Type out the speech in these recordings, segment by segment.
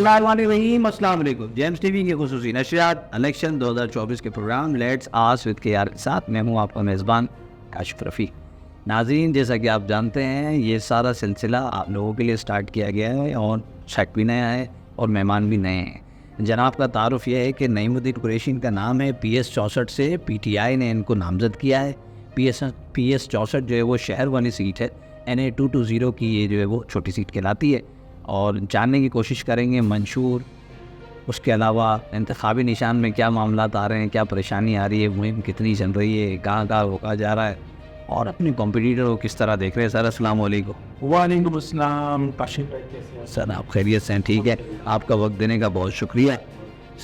अस्सलाम वालेकुम। James TV की खुसूसी नशरियात इलेक्शन 2024 के programme let's ask with KR के साथ मैं हूँ आपका मेज़बान काशिफ रफ़ी। नाज़रीन, जैसा कि आप जानते हैं ये सारा सिलसिला आप लोगों के लिए स्टार्ट किया गया है और शक भी नया है और मेहमान भी नए हैं। जनाब का तारुफ यह है कि नईमुद्दीन कुरैशी का नाम है। PS 64 से PTI ने इनको नामज़द किया है। PS 64 जो है वो शहर वाली सीट है। NA 220 की ये जो है वो छोटी सीट कहलाती है और जानने की कोशिश करेंगे मंशूर, उसके अलावा इंतखाबी निशान में क्या मामलात आ रहे हैं, क्या परेशानी आ रही है, मुहिम कितनी चल रही है, कहाँ रोका जा रहा है और अपने कॉम्पिटिटर को किस तरह देख रहे हैं। सर अस्सलाम वालेकुम। वालेकुम अस्सलाम। काशिफ भाई कैसे हैं? सर आप खैरियत से हैं? ठीक है, आपका वक्त देने का बहुत शुक्रिया।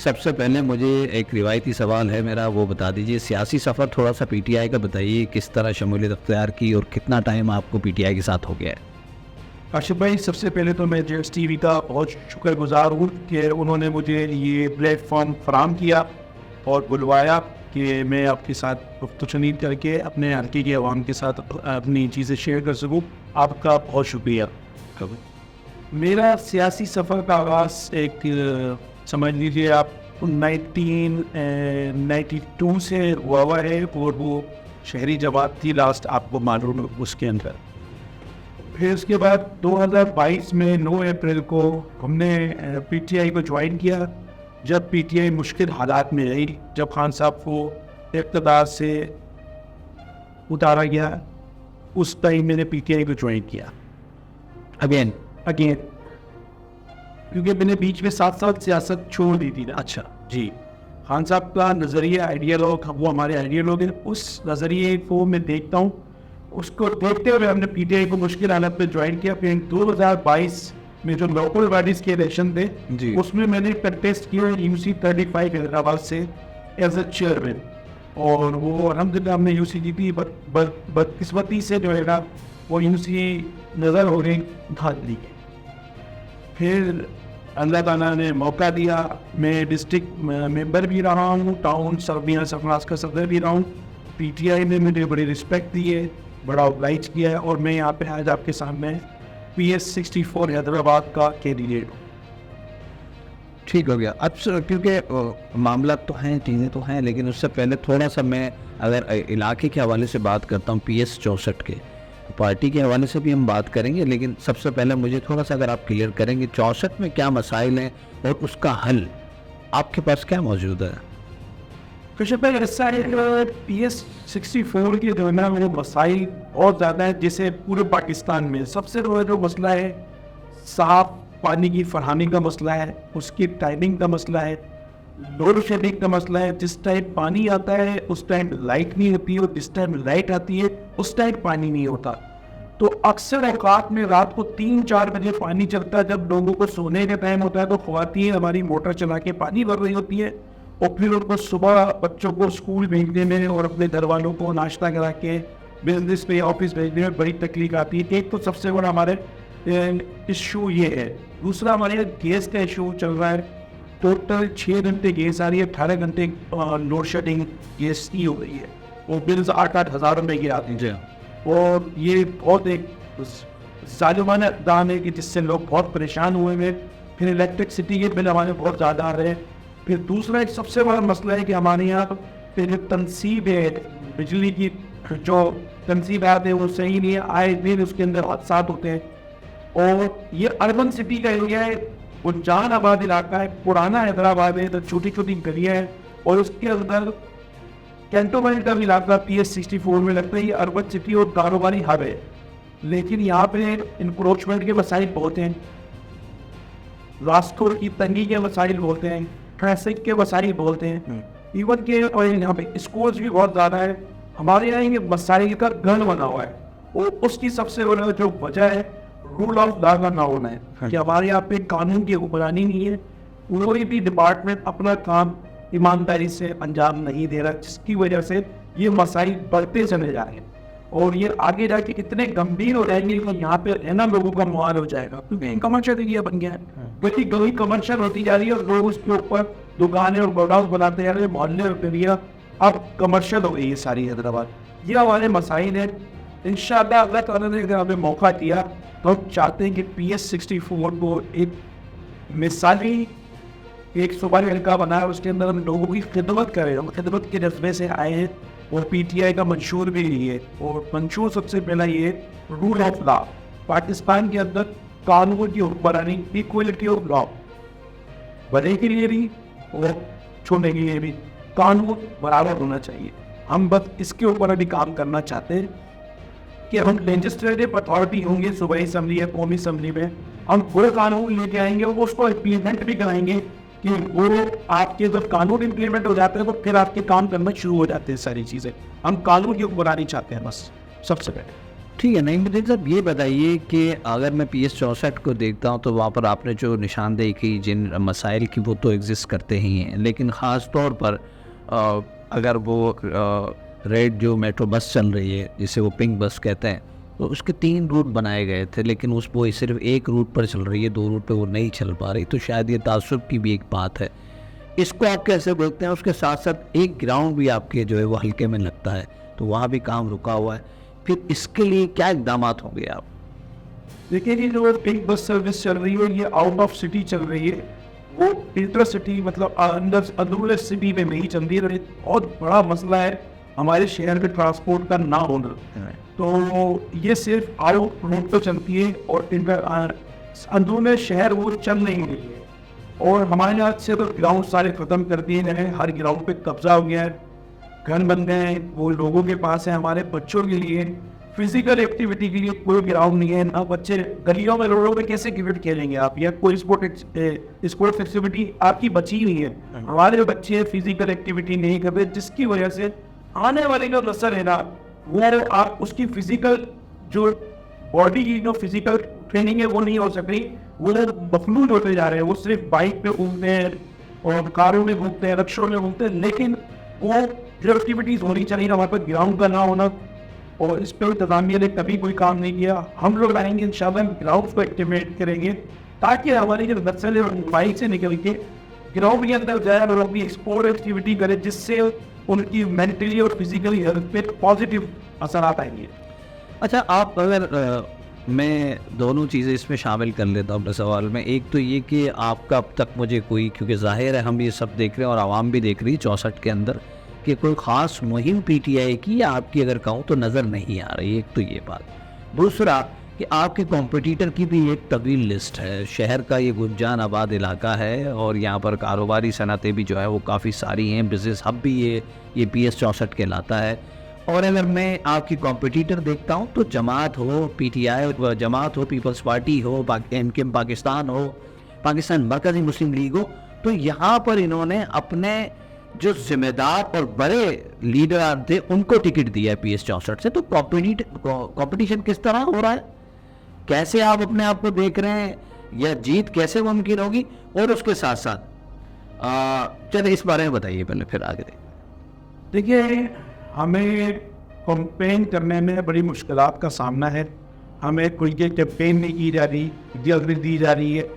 सबसे पहले मुझे एक रिवायती सवाल है मेरा, वो बता दीजिए सियासी सफ़र थोड़ा सा PTI का बताइए, किस तरह शमूलियत अख्तियार की और कितना टाइम आपको PTI के साथ हो गया है? काशिफ भाई, सबसे पहले तो मैं जेम्स टीवी का बहुत शुक्रगुजार हूँ कि उन्होंने मुझे ये प्लेटफॉर्म फराहम किया और बुलवाया कि मैं आपके साथ गुफ्तगू करके अपने हल्के के अवाम के साथ अपनी चीज़ें शेयर कर सकूँ। आपका बहुत शुक्रिया। मेरा सियासी सफ़र का आगाज़ एक समझ लीजिए आप 1992 से हुआ है और वो शहरी जमात थी लास्ट, आपको मालूम है उसके अंदर। फिर उसके बाद 2022 में 9 अप्रैल को हमने PTI को ज्वाइन किया। जब PTI मुश्किल हालात में रही, जब खान साहब को इक़्तिदार से उतारा गया, उस टाइम मैंने PTI को ज्वाइन किया अगेन क्योंकि मैंने बीच में 7 साल सियासत छोड़ दी थी ना। अच्छा जी, खान साहब का नज़रिया आइडियालॉग, वो हमारे आइडियालॉग हैं, उस नज़रिए को मैं देखता हूँ। उसको देखते हुए हमने PTI को मुश्किल हालत में ज्वाइन किया। फिर 2022 में जो लोकल बॉडीज़ के इलेक्शन थे उसमें मैंने कंटेस्ट किया UC 35 हैदराबाद से एज ए चेयरमैन और वो अल्हम्दुलिल्लाह हमने UC जीती। बदकिस्मती से जो है ना वो UC नज़र हो गई धांधली के। फिर अल्लाह ताला ने मौका दिया, मैं डिस्ट्रिक्ट मेंबर भी रहा हूँ, टाउन सरबिया सरफराज का सदर भी रहा हूँ। PTI ने मुझे बड़ी रिस्पेक्ट दी है, बड़ा ऑब्लाइज किया है और मैं यहाँ पे आज आपके सामने PS 64 हैदराबाद का कैंडिडेट हूँ। ठीक हो गया। अब क्योंकि मामला तो हैं, चीज़ें तो हैं, लेकिन उससे पहले थोड़ा सा मैं अगर इलाके के हवाले से बात करता हूँ PS 64 के, पार्टी के हवाले से भी हम बात करेंगे, लेकिन सबसे पहले मुझे थोड़ा सा अगर आप क्लियर करेंगे 64 में क्या मसाइल हैं और उसका हल आपके पास क्या मौजूद है? कृष्ण भाई, ऐसा है PS 64 के जो है ना वो मसाइल बहुत ज़्यादा है। जैसे पूरे पाकिस्तान में सबसे बड़ा जो मसला है साफ पानी की फरहमी का मसला है, उसकी टाइमिंग का मसला है, लोड शेडिंग का मसला है। जिस टाइम पानी आता है उस टाइम लाइट नहीं होती और जिस टाइम लाइट आती है उस टाइम पानी नहीं होता। तो अक्सर औकात में रात को 3-4 बजे पानी चलता है, जब लोगों को सोने का टाइम होता है तो ख्वातीन हमारी मोटर चला के पानी भर रही होती है और फिर उनको सुबह बच्चों को स्कूल भेजने में और अपने घर वालों को नाश्ता करा के बिजनेस पे ऑफिस भेजने में बड़ी तकलीफ आती है। एक तो सबसे बड़ा हमारे इशू ये है। दूसरा हमारे गैस का इशू चल रहा है। टोटल 6 घंटे गैस आ रही है, 18 घंटे लोड शेडिंग गैस की हो गई है और बिल्स 8-8 हज़ार रुपये की आती है और ये बहुत एक जालिमाना इक़दाम है कि जिससे लोग बहुत परेशान हुए हैं। फिर इलेक्ट्रिसिटी के बिल हमारे बहुत ज़्यादा आ रहे हैं। फिर दूसरा एक सबसे बड़ा मसला है कि हमारे यहाँ पे जो तनसीब है बिजली की, जो तनसीबात है वो सही नहीं है, आए दिन उसके अंदर हादसा होते हैं। और ये अर्बन सिटी का एरिया है, वो जान आबाद इलाका है, पुराना हैदराबाद है, तो छोटी छोटी गलियाँ हैं और उसके अंदर कैंटोनमेंट का भी इलाका PS 64 में लगता है। ये अर्बन सिटी और कारोबारी हब है, लेकिन यहाँ पे इंक्रोचमेंट के मसाइल बहुत हैं, रास्तों की तंगी के मसाइल बोलते हैं, ट्रैफिक के मसाइल बोलते हैं, इवन के और यहाँ पे स्कूल्स भी बहुत ज़्यादा है। हमारे यहाँ ये मसाइल का गन बना हुआ है और उसकी सबसे बड़ा जो वजह है रूल ऑफ लॉ का ना होना है कि हमारे यहाँ पे कानून की हुक्मरानी नहीं है। कोई भी डिपार्टमेंट अपना काम ईमानदारी से अंजाम नहीं दे रहा, जिसकी वजह से ये मसाइल बढ़ते चले जा रहे हैं और ये आगे जाके इतने गंभीर हो जाएंगे कि यहाँ पे रहना लोगों का मुहाल हो जाएगा, क्योंकि कमर्शियल एरिया बन गया है। बल्कि गली कमर्शियल होती जा रही है और लोग उसके ऊपर दुकानें और गोडाउन बनाते जा रहे हैं। मोहल्ले और एरिया अब कमर्शियल हो गई है सारी हैदराबाद। ये हमारे मसाइल हैं। इंशाअल्लाह अल्लाह ताला ने अगर हमें मौका दिया तो हम चाहते हैं कि PS 64 को एक मिसाली एक सुपारी हल्का बना है, उसके अंदर हम लोगों की खिदमत कर रहे हैं, हम खिदमत के जज्बे से आए हैं और पीटीआई का मंशूर भी यही है। और मंशूर सबसे पहला ये रूल ऑफ लॉ, पाकिस्तान के अंदर कानून की हुक्मरानी, इक्वलिटी ऑफ लॉ, बड़े के लिए भी और छोटे के लिए भी कानून बराबर होना चाहिए। हम बस इसके ऊपर अभी काम करना चाहते हैं कि हम लेजिस्लेटिव अथॉरिटी होंगे सूबाई असम्बली या कौमी असम्बली में, हम पूरे कानून लेके आएंगे और उसको इम्प्लीमेंट भी कराएंगे कि वो आपके जब कानून इम्प्लीमेंट हो जाते हैं तो फिर आपके काम करना शुरू हो जाते हैं सारी चीज़ें। हम कानून की हुक्मरानी चाहते हैं बस सबसे पहले। ठीक है। नहीं मुझे साहब ये बताइए कि अगर मैं PS64 को देखता हूँ तो वहाँ पर आपने जो निशानदेही की जिन मसाइल की वो तो एग्जिस्ट करते ही हैं, लेकिन ख़ास तौर पर अगर वो रेड जो मेट्रो बस चल रही है जिसे वो पिंक बस कहते हैं, तो उसके 3 रूट बनाए गए थे, लेकिन उस वो सिर्फ एक रूट पर चल रही है, 2 रूट पे वो नहीं चल पा रही। तो शायद ये तासुब की भी एक बात है। इसको आप कैसे बोलते हैं? उसके साथ साथ एक ग्राउंड भी आपके जो है वो हल्के में लगता है, तो वहाँ भी काम रुका हुआ है। फिर इसके लिए क्या इकदाम होंगे आप? देखिए ये जो पिंक बस सर्विस चल रही है ये आउट ऑफ सिटी चल रही है, वो इंटर सिटी मतलब अंदर अंदरूनी सिटी में नहीं चल रही है। बहुत बड़ा मसला है हमारे शहर में ट्रांसपोर्ट का ना होना। तो ये सिर्फ आउट रोड पर चलती है और अंदरूनी शहर वो चल नहीं रही है। और हमारे यहाँ से तो ग्राउंड सारे ख़त्म कर दिए गए हैं, हर ग्राउंड पे कब्जा हो गया है, घर बन गए हैं, वो लोगों के पास है। हमारे बच्चों के लिए फिजिकल एक्टिविटी के लिए कोई ग्राउंड नहीं है ना। बच्चे गलियों में रोडों में कैसे क्रिकेट खेलेंगे आप, या कोई स्पोर्ट्स एक्टिविटी आपकी बची नहीं है। हमारे बच्चे फिजिकल एक्टिविटी नहीं करते, जिसकी वजह से आने वाली जो नस्ल है ना, वो आप उसकी फिजिकल जो बॉडी की जो फिजिकल ट्रेनिंग है वो नहीं हो सक रही। वो मखलूज होते जा रहे हैं, वो सिर्फ बाइक पे घूमते हैं और कारों में घूमते हैं, रिक्शों में घूमते हैं, लेकिन वो जो एक्टिविटीज़ होनी चाहिए हमारे पास ग्राउंड का ना होना, और इस पर इंतजामिया ने कभी कोई काम नहीं किया। हम लोग आएंगे इंशाल्लाह ग्राउंड को एक्टिवेट करेंगे ताकि हमारी जो नस्ल है बाइक से निकल के ग्राउंड के अंदर जाए और अपनी एक्सपोर्ट एक्टिविटी करे, जिससे उनकी मेंटली और फिजिकली हेल्थ पे पॉजिटिव असर आएंगे। अच्छा, आप अगर मैं दोनों चीज़ें इसमें शामिल कर लेता हूँ अपने सवाल में। एक तो ये कि आपका अब तक मुझे कोई, क्योंकि जाहिर है हम ये सब देख रहे हैं और आवाम भी देख रही है 64 के अंदर, कि कोई ख़ास मुहिम पीटीआई की या आपकी अगर कहूँ तो नज़र नहीं आ रही। एक तो ये बात। दूसरा कि आपके कॉम्पिटिटर की भी एक तवील लिस्ट है। शहर का ये गुंजान आबाद इलाका है और यहाँ पर कारोबारी सनतें भी जो है वो काफ़ी सारी हैं, बिज़नेस हब भी ये PS64 कहलाता है। और अगर मैं आपकी कॉम्पिटिटर देखता हूँ तो जमात हो, पीटीआई जमात हो, पीपल्स पार्टी हो, MKM पाकिस्तान हो, पाकिस्तान मरकज़ी मुस्लिम लीग हो, तो यहाँ पर इन्होंने अपने जो जिम्मेदार और बड़े लीडर थे उनको टिकट दिया है PS64 से। तो कॉम्पिटिशन किस तरह हो रहा है, कैसे आप अपने आप को देख रहे हैं, या जीत कैसे मुमकिन होगी? और उसके साथ साथ चलिए इस बारे में बताइए पहले, फिर आगे देखिए हमें कंपेन करने में बड़ी मुश्किलात का सामना है। हमें कोई कैंपेन नहीं की जा रही, जल्दी दी जा रही है।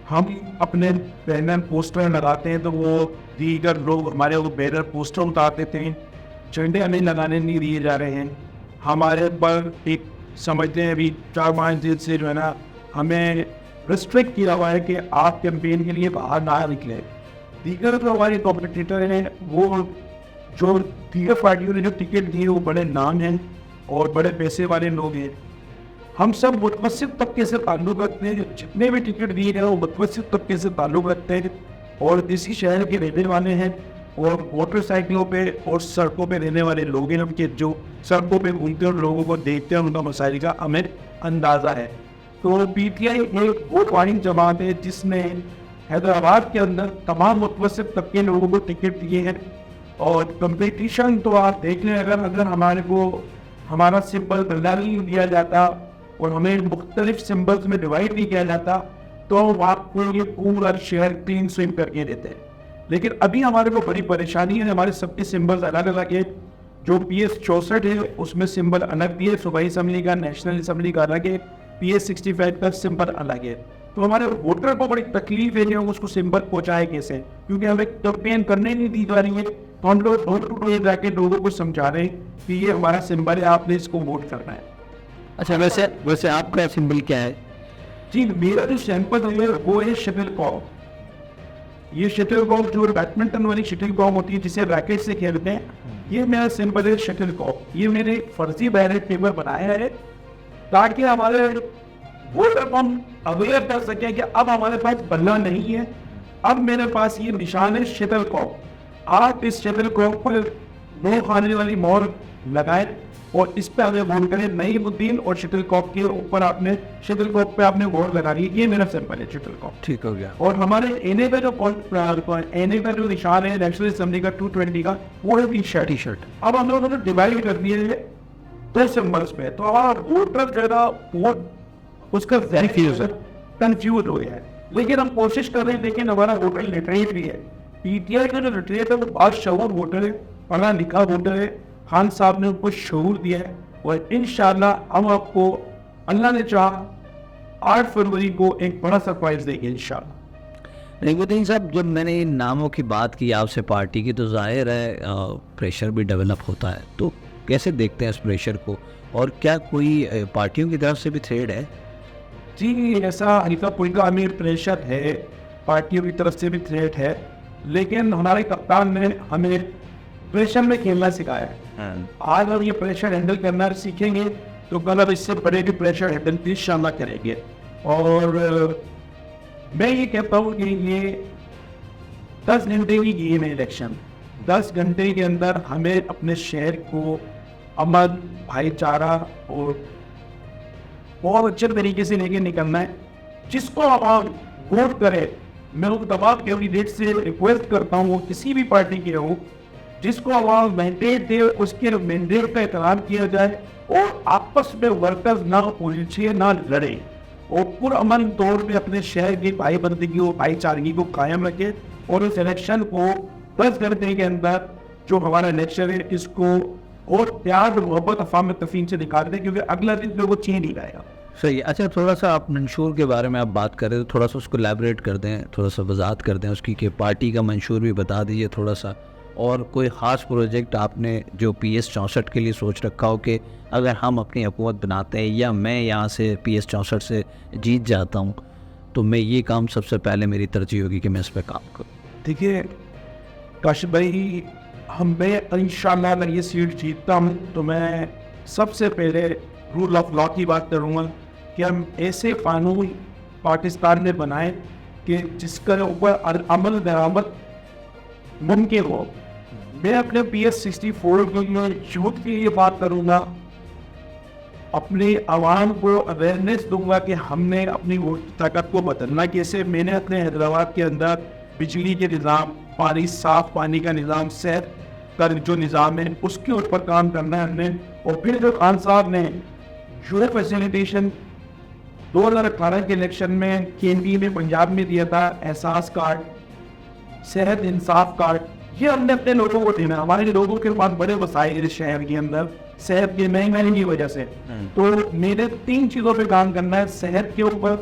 हम अपने बैनर पोस्टर लगाते हैं तो वो दीगर लोग हमारे वो बैनर पोस्टर उतार देते हैं, झंडे हमें लगाने नहीं दिए जा रहे हैं। हमारे पर एक समझते हैं अभी 4-5 दिन से जो है ना हमें रिस्ट्रिक्ट किया हुआ है कि आप कैंपेन के लिए बाहर ना निकले। दीगर जो हमारे कॉम्पिटिटर हैं, वो जो दीगर पार्टियों ने जो टिकट दिए वो बड़े नाम हैं और बड़े पैसे वाले लोग हैं। हम सब मुतवस्सित तबके से ताल्लुक़ रखते हैं, जितने भी टिकट दिए गए वो मुतवस्सित तबके से ताल्लुक़ रखते हैं और इसी शहर के रहने वाले हैं और मोटरसाइकिलों पे और सड़कों पे रहने वाले लोग हैं। उनके जो सड़कों पे घूमते हैं और लोगों को देखते हैं, उनका मसाइल का हमें अंदाज़ा है। तो पीटीआई एक वोट वाली जमात है जिसने हैदराबाद के अंदर तमाम मुतवस्सित तबके लोगों को टिकट दिए हैं। और कंपटीशन तो आप देख लें, अगर हमारे को हमारा सिंबल बदला नहीं दिया जाता और हमें मुख्तलिफ सिंबल्स में डिवाइड नहीं किया जाता तो आपको ये पूरा शहर क्लीन स्वीप करके देते हैं। लेकिन अभी हमारे को बड़ी परेशानी है, हमारे सबके सिंबल्स अलग अलग है। जो PS64 है उसमें सिंबल अलग भी है, सूबाई असम्बली का, नेशनल असम्बली का अलग है, PS65 का सिंबल अलग है। तो हमारे वोटर को बड़ी तकलीफ है कि हम उसको सिंबल पहुँचाए कैसे, क्योंकि हमें कैंपेन करने नहीं दी जा रही है। तो हम लोग डोर टू डोर जाके लोगों को समझा रहे हैं कि ये हमारा सिंबल है, आपने इसको वोट करना है। अच्छा, वैसे आपका सिंबल क्या है? जी, मेरा जो सैंपल है वो है शटलकॉक। ये शटलकॉक जो बैडमिंटन वाली शटलकॉक होती है जिसे रैकेट से खेलते हैं, ये मेरा सैंपल है शटलकॉक। ये मेरे फर्जी बैलेट पेपर बनाया है ताकि हमारे वो हम अवेयर कर सकें कि अब हमारे पास बल्ला नहीं है, अब मेरे पास ये निशान है शटलकॉक। आप इस शटलकॉक पर 2 खाने वाली मोहर लगाएं और इस पे हमें वोट करें नईमुद्दीन, और शटलकॉक के ऊपर आपने शटलकॉक पे आपने वोट लगा दी। ये मेरा सैंपल है शटलकॉक। ठीक हो गया। और हमारे एने पे जो एने का जो निशान है नेशनल असेंबली का 220 का, वो है टी शर्ट। अब हम लोगों ने डिवाइड कर दिए है 2 सिंबल्स पे, तो हमारा वोटर जो है ना वो उसका कंफ्यूज हो गया है। लेकिन हम कोशिश कर रहे हैं, लेकिन हमारा वोटर लिटरेट भी है। पीटीआई का जो लिटरेट है वो बहुत शऊर वोटर है, पढ़ा लिखा वोटर है। खान साहब ने उनको शऊर दिया है और इंशाल्लाह हम आपको अल्लाह ने चाहा 8 फरवरी को एक बड़ा सरप्राइज देंगे इंशाल्लाह। नईमुद्दीन साहब, जब मैंने इन नामों की बात की आपसे पार्टी की, तो जाहिर है प्रेशर भी डेवलप होता है, तो कैसे देखते हैं इस प्रेशर को, और क्या कोई पार्टियों की तरफ से भी थ्रेड है? जी, ऐसा हल्का फुल्का हमें प्रेशर है, पार्टियों की तरफ से भी थ्रेट है, लेकिन हमारे कप्तान ने हमें प्रेशर में खेलना सिखाया है। आज हम ये प्रेशर हैंडल करना सीखेंगे तो कल अब इससे बड़े भी प्रेशर हैंडल इंशाल्लाह करेंगे। और मैं ये कहता हूँ कि ये 10 घंटे की गेम है इलेक्शन। 10 घंटे के अंदर हमें अपने शहर को अमन, भाईचारा और बहुत अच्छे तरीके से लेके निकलना है। जिसको आप वोट करें, मैं उन तमाम कैंडिडेट से रिक्वेस्ट करता हूँ, वो किसी भी पार्टी के हो, जिसको आवाम मैंडेट दे उसके मैंडेट का एहतराम किया जाए और आपस में वर्कर्स ना उलझे ना लड़े और पुरअमन तौर पे अपने शहर की भाईबंदगी और भाईचारगी को कायम रखे और इस इलेक्शन को 10 घंटे के अंदर जो हमारा इलेक्शन है इसको और प्यार मोहब्बत अफाम तफीम से निकाल दें, क्योंकि अगला दिन लोगों को चेंज नहीं आएगा। सही है। अच्छा, थोड़ा सा आप मंशूर के बारे में आप बात कर रहे थे, थोड़ा सा उसको एलैबोरेट कर दें, थोड़ा सा वजाहत कर दें उसकी, कि पार्टी का मंशूर भी बता दीजिए थोड़ा सा, और कोई ख़ास प्रोजेक्ट आपने जो PS 64 के लिए सोच रखा हो कि अगर हम अपनी हुकूमत बनाते हैं या मैं यहाँ से PS 64 से जीत जाता हूँ तो मैं ये काम सबसे पहले मेरी तरजीह होगी कि मैं इस पर काम करूँ। देखिए काशिफ भाई, मैं इंशाल्लाह अगर ये सीट जीतता हूँ तो मैं सबसे पहले रूल ऑफ लॉ की बात करूँगा कि हम ऐसे कानून पाकिस्तान में बनाएं कि जिसके ऊपर अमल दरामद मुमकिन हो। मैं अपने PS 64 के यूथ के लिए बात करूँगा, अपने आवाम को अवेयरनेस दूंगा कि हमने अपनी वोट ताकत को बदलना कैसे। मैंने अपने हैदराबाद के अंदर बिजली के निज़ाम, पानी, साफ पानी का निज़ाम, सेहत का जो निज़ाम है उसके ऊपर काम करना है हमने। और फिर जो खान साहब ने यूरो फैसिलिटेशन 2018 के इलेक्शन में केंद्रीय में पंजाब में दिया था, एहसास कार्ड, सेहत इंसाफ कार्ड, ये हमने अपने लोगों को देना। हमारे लोगों के पास बड़े वसाइल इस शहर के अंदर सेहत की महंगाई की वजह से, तो मेरे 3 चीज़ों पे काम करना है, सेहत के ऊपर,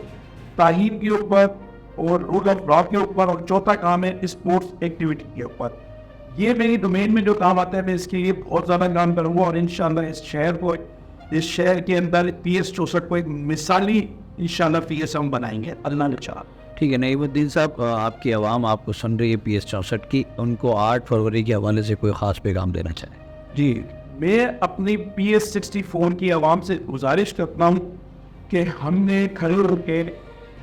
तालीम के ऊपर और रूल ऑफ लॉ के ऊपर, और चौथा काम है स्पोर्ट्स एक्टिविटी के ऊपर। ये मेरी डोमेन में जो काम आता है मैं इसके लिए बहुत ज़्यादा काम करूँगा और इंशाल्लाह इस शहर के अंदर PS 64 को एक मिसाली इंशाल्लाह PS हम बनाएंगे, अल्लाह ने चाहा। ठीक है नईमुद्दीन साहब, आपकी आवाम आपको सुन रही है PS 64 की, उनको 8 फरवरी के हवाले से कोई ख़ास पैगाम देना चाहे? जी, मैं अपनी PS 64 की आवाम से गुजारिश करता हूँ कि हमने खड़े होकर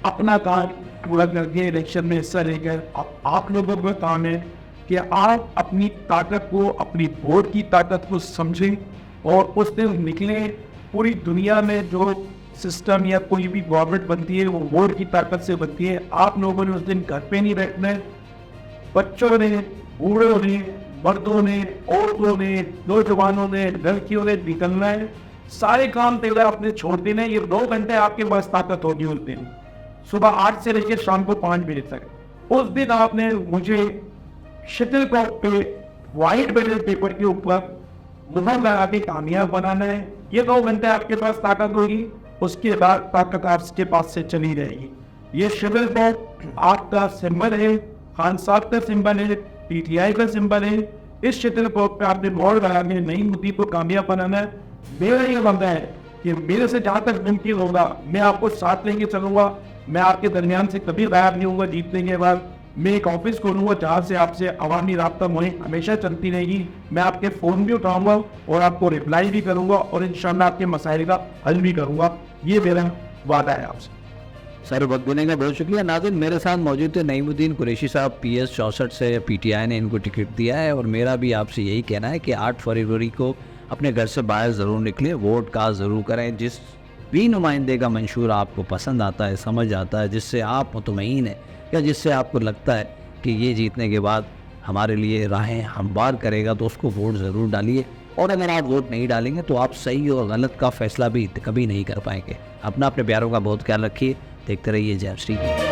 अपना काम पूरा करके इलेक्शन में हिस्सा लेकर आप लोगों का काम है कि आप अपनी ताकत को, अपनी वोट की ताकत को समझें और उस दिन निकलें। पूरी दुनिया में जो सिस्टम या कोई भी गवर्नमेंट बनती है वो वोट की ताकत से बनती है। आप लोगों ने उस दिन घर पे नहीं बैठना है। बच्चों ने, बूढ़ों ने, मर्दों ने, औरतों ने, नौजवानों ने, लड़कियों ने निकलना है। सारे काम तेरा आपने छोड़ देना है। ये 2 घंटे आपके पास ताकत होगी उस दिन, सुबह 8 से लेकर शाम को 5 बजे तक। उस दिन आपने मुझे शटलकॉक पे व्हाइट बैलेट पेपर के ऊपर मुहर लगा के कामयाब बनाना है। ये 2 घंटे आपके पास ताकत होगी, उसके बाद ताकत आपके पास से चली रहेगी। ये शटलकॉक आपका सिंबल है, खान साहब का सिंबल है, PTI का सिंबल है। इस शटलकॉक पे आपने मोहर लगा के नईमुद्दीन को कामयाब बनाना है। मेरा ये मानना है कि मेरे से जहाँ तक मुमकिन होगा मैं आपको साथ लेके चलूंगा। मैं आपके दरमियान से कभी गायब नहीं होऊंगा। जीतने के बाद मैं एक ऑफिस खोलूंगा जहाँ से आपसे अवामी राब्ता मुहिम हमेशा चलती रहेगी। मैं आपके फ़ोन भी उठाऊंगा और आपको रिप्लाई भी करूंगा और इंशाल्लाह आपके मसाइल का हल भी करूंगा। ये मेरा वादा है आपसे। सर वक्त देने का बहुत शुक्रिया। नाज़रीन, मेरे साथ मौजूद थे नईमुद्दीन कुरैशी साहब, PS 64 से PTI ने इनको टिकट दिया है और मेरा भी आपसे यही कहना है कि 8 फरवरी को अपने घर से बाहर ज़रूर निकलें, वोट कास्ट ज़रूर करें। जिस भी नुमाइंदे का मंशूर आपको पसंद आता है, समझ आता है, जिससे आप मुतमईन हैं या जिससे आपको लगता है कि ये जीतने के बाद हमारे लिए राहें हमवार करेगा, तो उसको वोट ज़रूर डालिए। और अगर आप वोट नहीं डालेंगे तो आप सही और गलत का फैसला भी कभी नहीं कर पाएंगे। अपना अपने प्यारों का बहुत ख्याल रखिए। देखते रहिए जैम श्री।